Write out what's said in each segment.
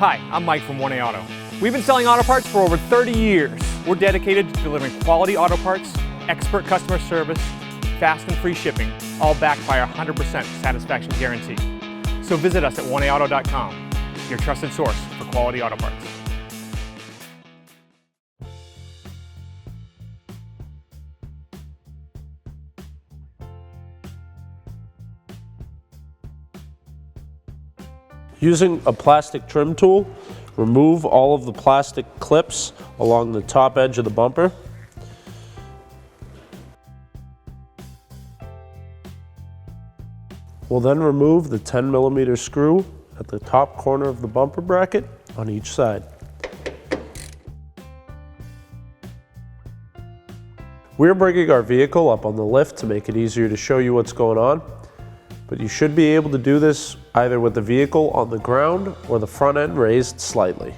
Hi, I'm Mike from 1A Auto. We've been selling auto parts for over 30 years. We're dedicated to delivering quality auto parts, expert customer service, fast and free shipping, all backed by our 100% satisfaction guarantee. So visit us at 1aauto.com, your trusted source for quality auto parts. Using a plastic trim tool, remove all of the plastic clips along the top edge of the bumper. We'll then remove the 10mm screw at the top corner of the bumper bracket on each side. We're bringing our vehicle up on the lift to make it easier to show you what's going on, but you should be able to do this either with the vehicle on the ground or the front end raised slightly.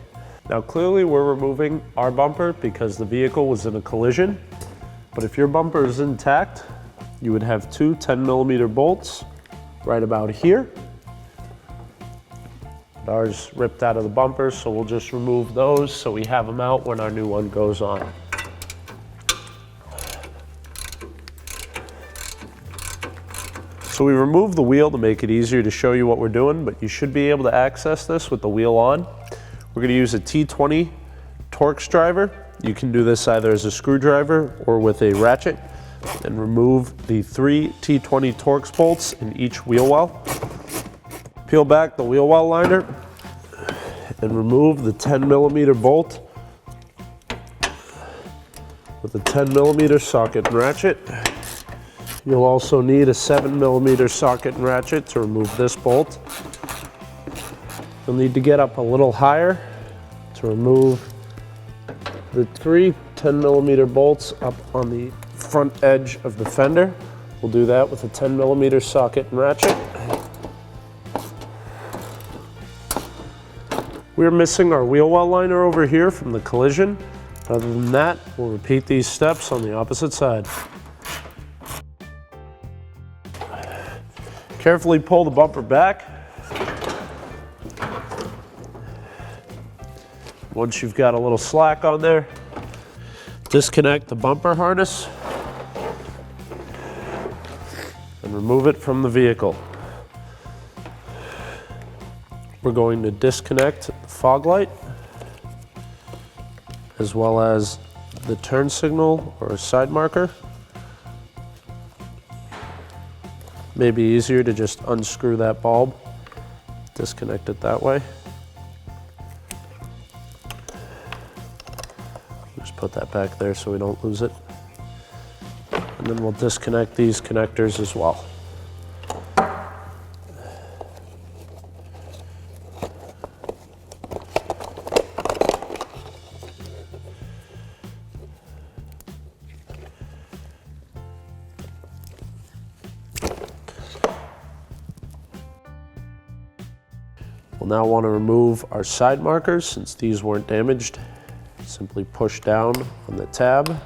Now clearly we're removing our bumper because the vehicle was in a collision, but if your bumper is intact, you would have two 10mm bolts right about here. But ours ripped out of the bumper, so we'll just remove those so we have them out when our new one goes on. So we removed the wheel to make it easier to show you what we're doing, but you should be able to access this with the wheel on. We're going to use a T20 Torx driver. You can do this either as a screwdriver or with a ratchet, and remove the 3 T20 Torx bolts in each wheel well. Peel back the wheel well liner and remove the 10mm bolt with a 10mm socket and ratchet. You'll also need a 7mm socket and ratchet to remove this bolt. You'll need to get up a little higher to remove the 3 10mm bolts up on the front edge of the fender. We'll do that with a 10mm socket and ratchet. We're missing our wheel well liner over here from the collision. Other than that, we'll repeat these steps on the opposite side. Carefully pull the bumper back. Once you've got a little slack on there, disconnect the bumper harness and remove it from the vehicle. We're going to disconnect the fog light as well as the turn signal or side marker. Maybe easier to just unscrew that bulb, disconnect it that way. Just put that back there so we don't lose it. And then we'll disconnect these connectors as well. We'll now want to remove our side markers since these weren't damaged. Simply push down on the tab.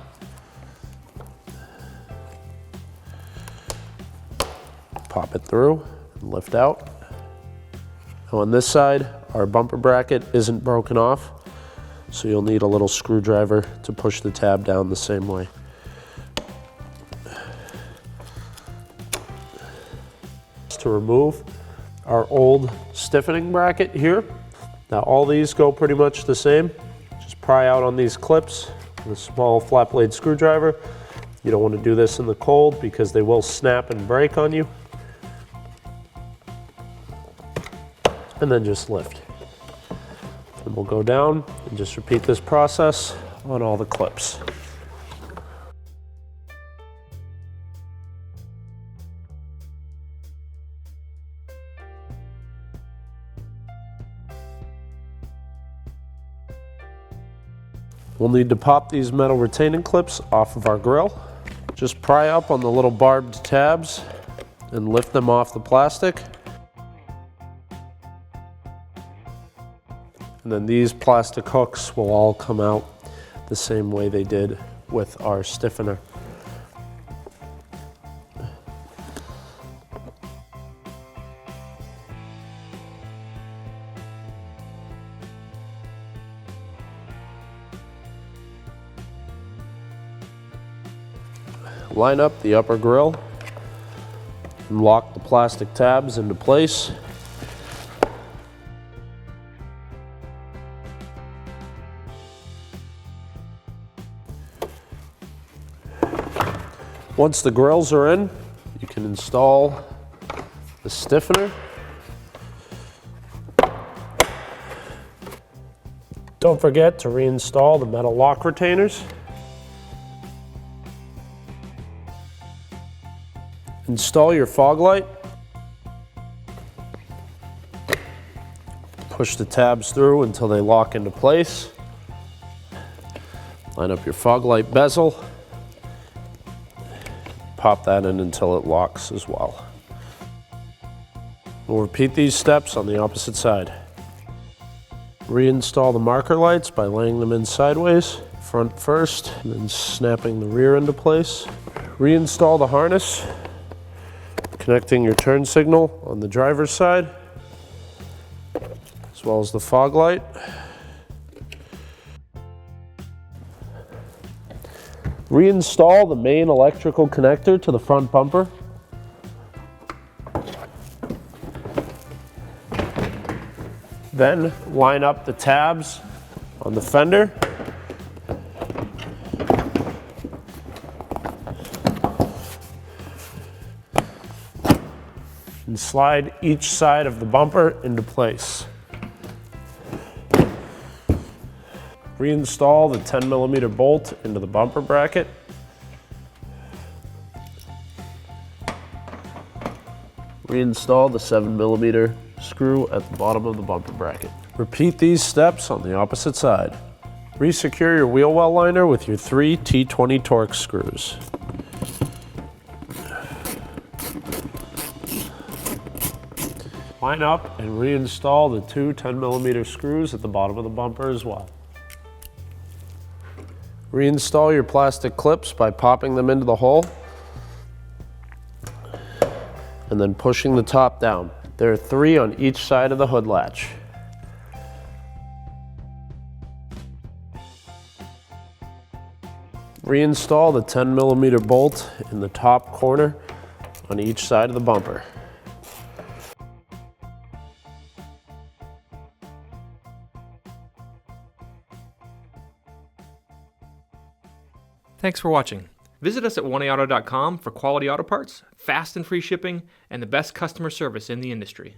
Pop it through and lift out. Now on this side, our bumper bracket isn't broken off, so you'll need a little screwdriver to push the tab down the same way. To remove our old stiffening bracket here. Now all these go pretty much the same. Just pry out on these clips with a small flat blade screwdriver. You don't want to do this in the cold because they will snap and break on you. And then just lift. And we'll go down and just repeat this process on all the clips. We'll need to pop these metal retaining clips off of our grill. Just pry up on the little barbed tabs and lift them off the plastic. And then these plastic hooks will all come out the same way they did with our stiffener. line up the upper grille and lock the plastic tabs into place. Once the grills are in, you can install the stiffener. Don't forget to reinstall the metal lock retainers. Install your fog light. Push the tabs through until they lock into place. Line up your fog light bezel. Pop that in until it locks as well. We'll repeat these steps on the opposite side. Reinstall the marker lights by laying them in sideways, front first, and then snapping the rear into place. Reinstall the harness, connecting your turn signal on the driver's side, as well as the fog light. Reinstall the main electrical connector to the front bumper. Then line up the tabs on the fender. And slide each side of the bumper into place. Reinstall the 10mm bolt into the bumper bracket. Reinstall the 7mm screw at the bottom of the bumper bracket. Repeat these steps on the opposite side. Resecure your wheel well liner with your 3 T20 Torx screws. Line up and reinstall the 2 10mm screws at the bottom of the bumper as well. Reinstall your plastic clips by popping them into the hole and then pushing the top down. There are 3 on each side of the hood latch. Reinstall the 10mm bolt in the top corner on each side of the bumper. Thanks for watching. Visit us at oneauto.com for quality auto parts, fast and free shipping, and the best customer service in the industry.